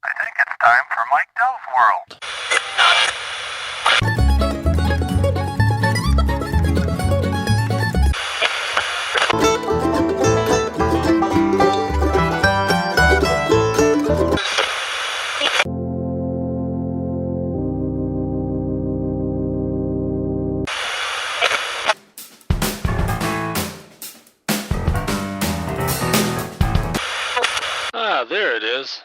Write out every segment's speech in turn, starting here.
I think it's time for Mike Dell's World. There it is.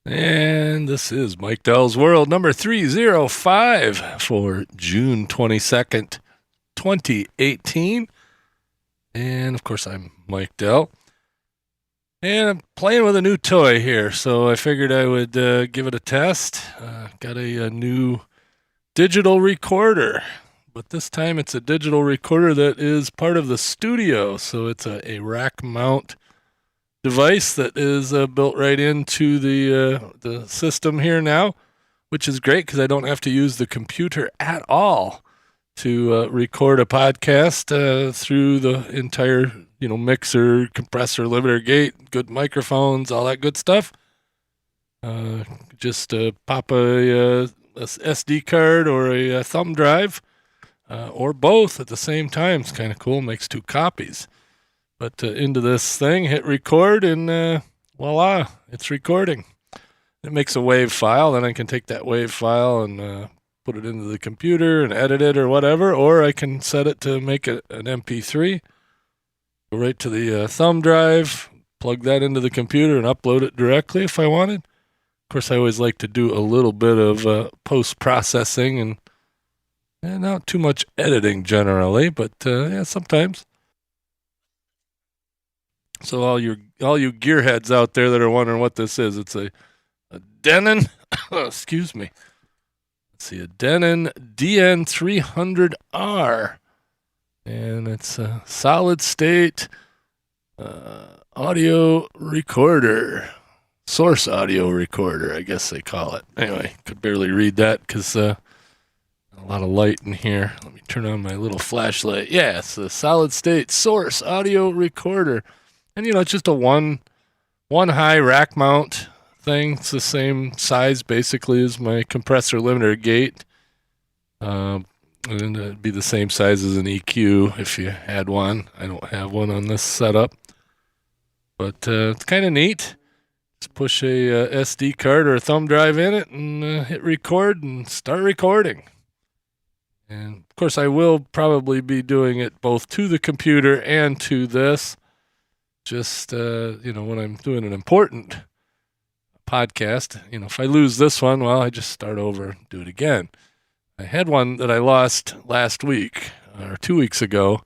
And this is Mike Dell's World, number 305 for June 22nd, 2018. And, of course, I'm Mike Dell. And I'm playing with a new toy here, so I figured I would give it a test. Got a new digital recorder, but this time it's a digital recorder that is part of the studio, so it's a rack mount device that is built right into the system here now, which is great because I don't have to use the computer at all to record a podcast through the entire mixer, compressor, limiter, gate, good microphones, all that good stuff. Just pop a SD card or a thumb drive or both at the same time. It's kind of cool. Makes two copies. But into this thing, hit record, and voila, it's recording. It makes a WAV file. Then I can take that WAV file and put it into the computer and edit it or whatever, or I can set it to make it an MP3. Go right to the thumb drive, plug that into the computer, and upload it directly if I wanted. Of course, I always like to do a little bit of post-processing and not too much editing generally, but sometimes. So all you gearheads out there that are wondering what this is, it's a Denon, excuse me. Let's see, a Denon DN300R, and it's a solid state audio recorder, source audio recorder, I guess they call it. Anyway, could barely read that because a lot of light in here. Let me turn on my little flashlight. Yeah, it's a solid state source audio recorder. And, it's just a one high rack mount thing. It's the same size, basically, as my compressor limiter gate. And it'd be the same size as an EQ if you had one. I don't have one on this setup. But it's kind of neat. Just push a SD card or a thumb drive in it and hit record and start recording. And, of course, I will probably be doing it both to the computer and to this. Just, when I'm doing an important podcast, if I lose this one, well, I just start over and do it again. I had one that I lost last week or 2 weeks ago.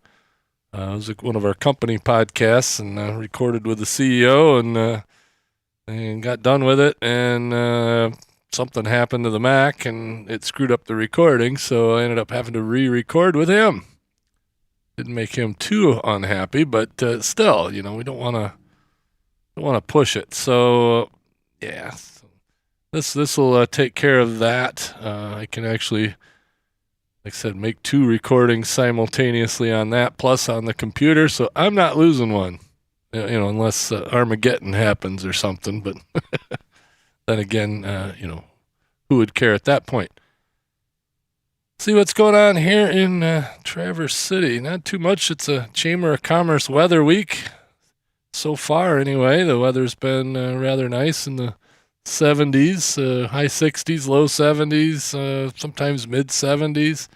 It was one of our company podcasts and recorded with the CEO and got done with it. And something happened to the Mac and it screwed up the recording. So I ended up having to re-record with him. Didn't make him too unhappy, but still, we don't want to push it. So, yeah, this will take care of that. I can actually, like I said, make two recordings simultaneously on that, plus on the computer. So I'm not losing one, unless Armageddon happens or something. But then again, who would care at that point? See what's going on here in Traverse City. Not too much. It's a Chamber of Commerce weather week. So far, anyway, the weather's been rather nice in the 70s, high 60s, low 70s, sometimes mid 70s.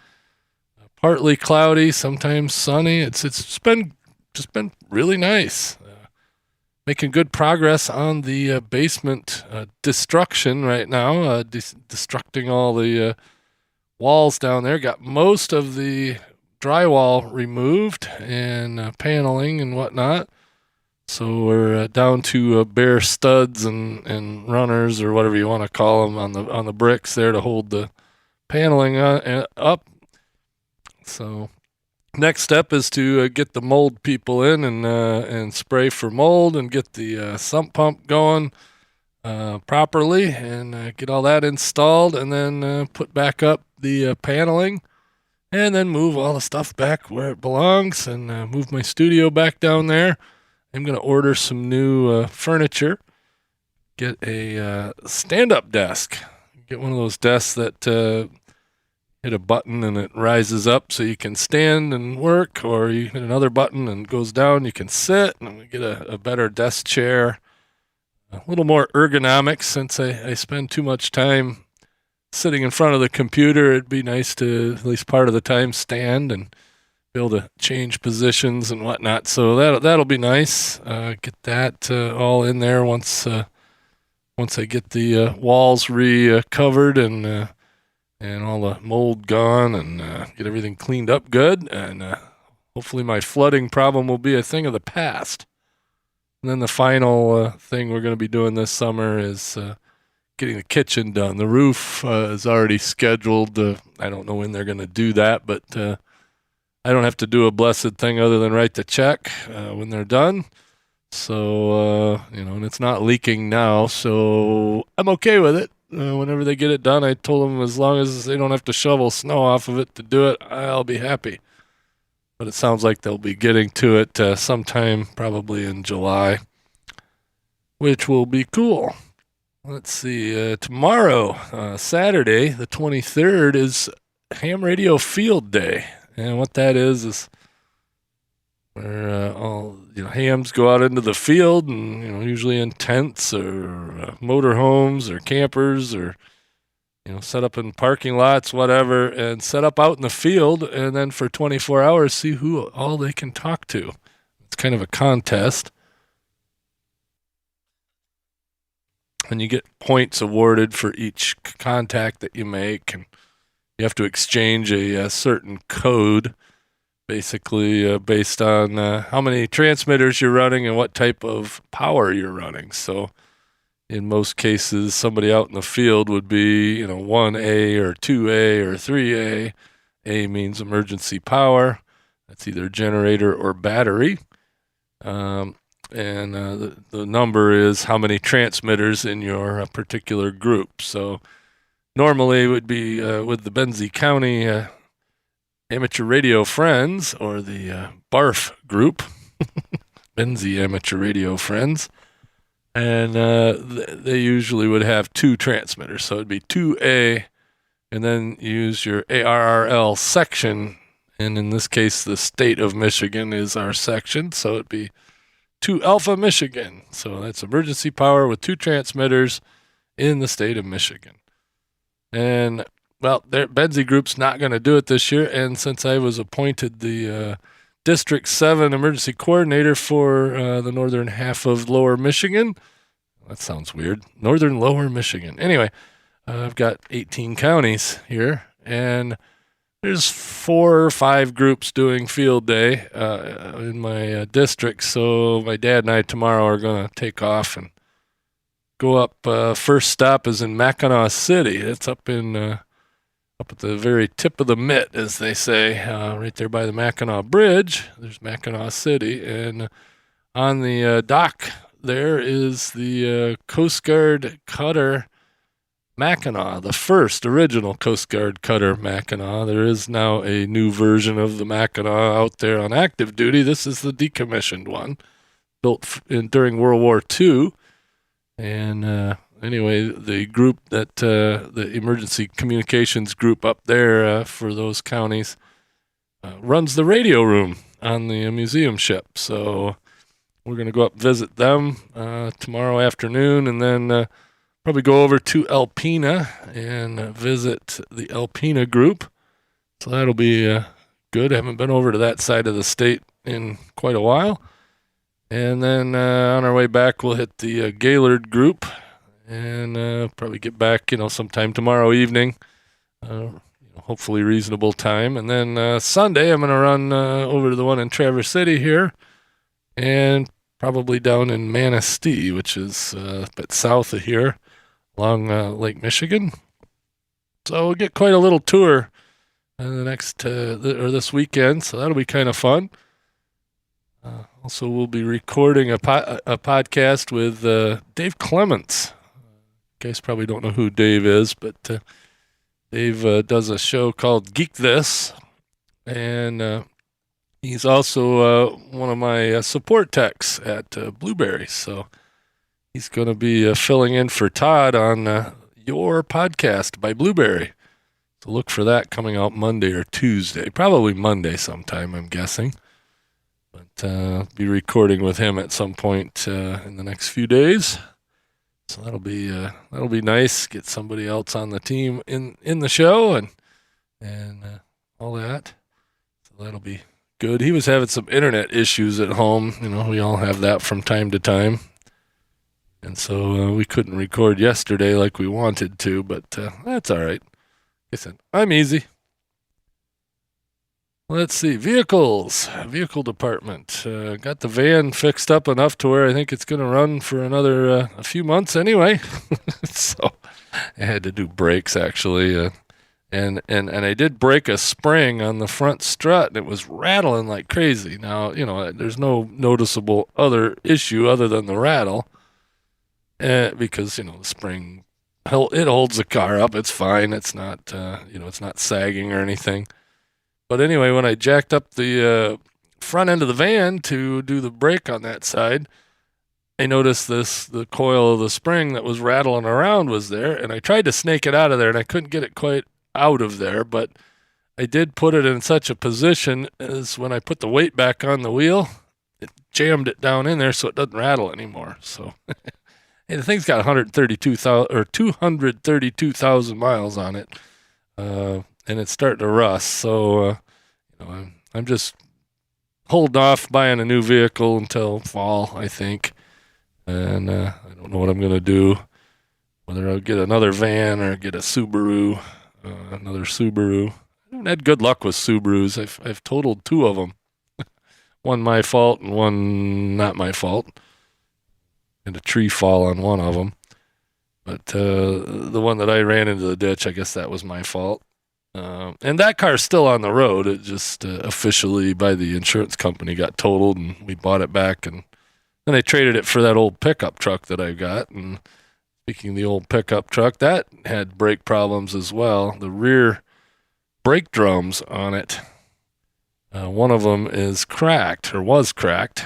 Partly cloudy, sometimes sunny. It's been really nice. Making good progress on the basement destruction right now. Destructing all the walls down there. Got most of the drywall removed and paneling and whatnot. So we're down to bare studs and runners or whatever you want to call them on the bricks there to hold the paneling up. So next step is to get the mold people in and spray for mold and get the sump pump going properly and get all that installed and then put back up the paneling and then move all the stuff back where it belongs and move my studio back down there. I'm going to order some new furniture get a stand-up desk. Get one of those desks that hit a button and it rises up so you can stand and work, or you hit another button and it goes down, you can sit, and get a better desk chair. A little more ergonomics, since I spend too much time sitting in front of the computer. It'd be nice to, at least part of the time, stand and be able to change positions and whatnot. So that'll be nice. Get that all in there once I get the walls covered and all the mold gone, and get everything cleaned up good. And hopefully my flooding problem will be a thing of the past. And then the final thing we're going to be doing this summer is getting the kitchen done. The roof is already scheduled. I don't know when they're going to do that, but I don't have to do a blessed thing other than write the check when they're done. So, and it's not leaking now, so I'm okay with it. Whenever they get it done, I told them as long as they don't have to shovel snow off of it to do it, I'll be happy. But it sounds like they'll be getting to it sometime probably in July, which will be cool. Let's see, tomorrow, Saturday, the 23rd, is Ham Radio Field Day. And what that is where all hams go out into the field, and usually in tents or motorhomes or campers, or set up in parking lots, whatever, and set up out in the field, and then for 24 hours see who all they can talk to. It's kind of a contest, and you get points awarded for each contact that you make, and you have to exchange a certain code, basically based on how many transmitters you're running and what type of power you're running. So in most cases, somebody out in the field would be 1A or 2A or 3A. A means emergency power. That's either generator or battery. And the number is how many transmitters in your particular group. So normally it would be with the Benzie County Amateur Radio Friends, or the BARF group, Benzie Amateur Radio Friends, and they usually would have two transmitters. So it'd be 2A, and then use your ARRL section, and in this case, the state of Michigan is our section, so it'd be 2 Alpha Michigan. So that's emergency power with two transmitters in the state of Michigan. And well, Benzie Group's not going to do it this year, and since I was appointed the District 7 Emergency Coordinator for the northern half of Lower Michigan, that sounds weird, northern Lower Michigan. Anyway, I've got 18 counties here, and there's 4 or 5 groups doing field day in my district, so my dad and I tomorrow are going to take off and go up. First stop is in Mackinac City. It's up at the very tip of the mitt, as they say, right there by the Mackinac Bridge. There's Mackinac City, and on the dock there is the Coast Guard cutter Mackinac, the first original Coast Guard cutter Mackinac. There is now a new version of the Mackinac out there on active duty. This is the decommissioned one, built during World War II, and anyway, the group that the emergency communications group up there for those counties runs the radio room on the museum ship. So we're going to go up visit them tomorrow afternoon, and then probably go over to Alpena and visit the Alpena group. So that'll be good. I haven't been over to that side of the state in quite a while. And then on our way back, we'll hit the Gaylord group, and probably get back, sometime tomorrow evening, hopefully reasonable time. And then Sunday, I'm going to run over to the one in Traverse City here, and probably down in Manistee, which is a bit south of here, along Lake Michigan. So we'll get quite a little tour the next or this weekend, so that'll be kind of fun. Also, we'll be recording a podcast with Dave Clements. You guys probably don't know who Dave is, but Dave does a show called Geek This, and he's also one of my support techs at Blueberry. So He's going to be filling in for Todd on Your Podcast by Blueberry. So look for that coming out Monday or Tuesday. Probably Monday sometime, I'm guessing. But be recording with him at some point in the next few days. So that'll be nice. Get somebody else on the team in the show and all that. So that'll be good. He was having some internet issues at home. We all have that from time to time. And so we couldn't record yesterday like we wanted to, but that's all right. Listen, I'm easy. Let's see. Vehicle department. Got the van fixed up enough to where I think it's going to run for another a few months anyway. So I had to do brakes actually. And I did break a spring on the front strut, and it was rattling like crazy. Now, there's no noticeable other issue other than the rattle. Because the spring, it holds the car up. It's fine. It's not it's not sagging or anything. But anyway, when I jacked up the front end of the van to do the brake on that side, I noticed the coil of the spring that was rattling around was there, and I tried to snake it out of there, and I couldn't get it quite out of there. But I did put it in such a position as when I put the weight back on the wheel, it jammed it down in there so it doesn't rattle anymore. So. And the thing's got 232,000 miles on it, and it's starting to rust. So, I'm just holding off buying a new vehicle until fall, I think. And I don't know what I'm going to do, whether I'll get another van or get another Subaru. I haven't had good luck with Subarus. I've totaled two of them, one my fault and one not my fault. And a tree fall on one of them. But the one that I ran into the ditch, I guess that was my fault. And that car's still on the road. It just officially by the insurance company got totaled, and we bought it back. And then I traded it for that old pickup truck that I got. And speaking of the old pickup truck, that had brake problems as well. The rear brake drums on it, one of them is cracked, or was cracked.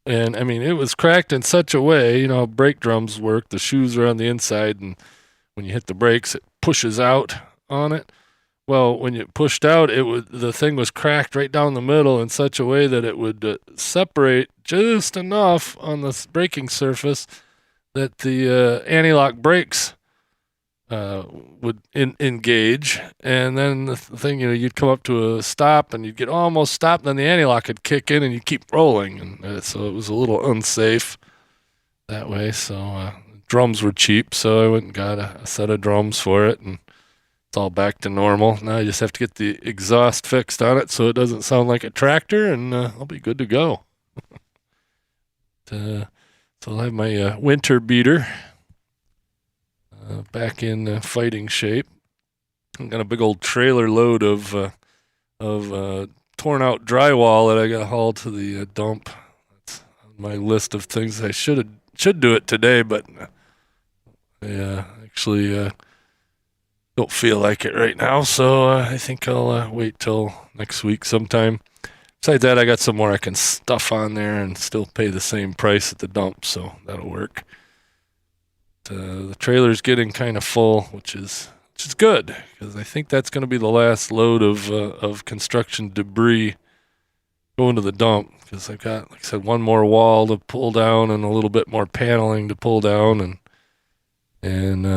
And, I mean, it was cracked in such a way, how brake drums work. The shoes are on the inside, and when you hit the brakes, it pushes out on it. Well, when you pushed out, the thing was cracked right down the middle in such a way that it would separate just enough on the braking surface that the anti-lock brakes would engage, and then the thing, you'd come up to a stop, and you'd get almost stopped, and then the anti-lock would kick in, and you'd keep rolling, and so it was a little unsafe that way. So drums were cheap, so I went and got a set of drums for it, and it's all back to normal. Now I just have to get the exhaust fixed on it so it doesn't sound like a tractor, and I'll be good to go. So I'll have my winter beater back in fighting shape. I've got a big old trailer load of torn out drywall that I got hauled to the dump. That's on my list of things I should do it today, but I actually don't feel like it right now. So I think I'll wait till next week sometime. Besides that, I got some more I can stuff on there and still pay the same price at the dump, so that'll work. The trailer's getting kind of full, which is good, because I think that's going to be the last load of construction debris going to the dump, because I've got, like I said, one more wall to pull down and a little bit more paneling to pull down, and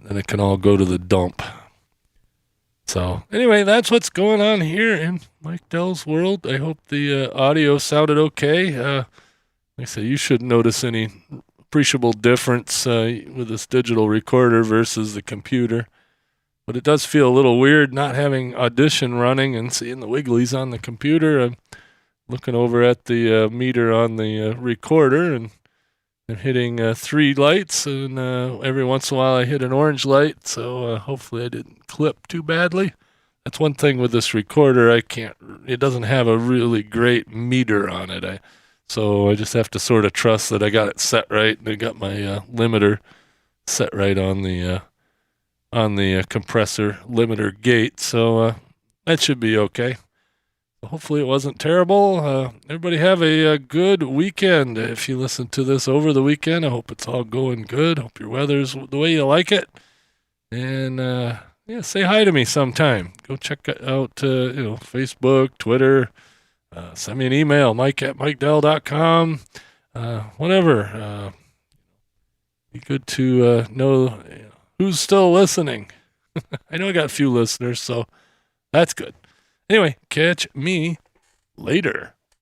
it can all go to the dump. So anyway, that's what's going on here in Mike Dell's world. I hope the audio sounded okay. Like I said, you shouldn't notice any appreciable difference with this digital recorder versus the computer, but it does feel a little weird not having Audition running and seeing the wigglies on the computer. I'm looking over at the meter on the recorder, and I'm hitting 3 lights, and every once in a while I hit an orange light, so hopefully I didn't clip too badly. That's one thing with this recorder, it doesn't have a really great meter on it. So I just have to sort of trust that I got it set right, and I got my limiter set right on the compressor limiter gate. So that should be okay. hopefully it wasn't terrible. Everybody have a good weekend. If you listen to this over the weekend, I hope it's all going good. Hope your weather's the way you like it. And yeah, say hi to me sometime. Go check out Facebook, Twitter. Send me an email, mike@mikedell.com. Whatever. Be good to know who's still listening. I know I got a few listeners, so that's good. Anyway, catch me later.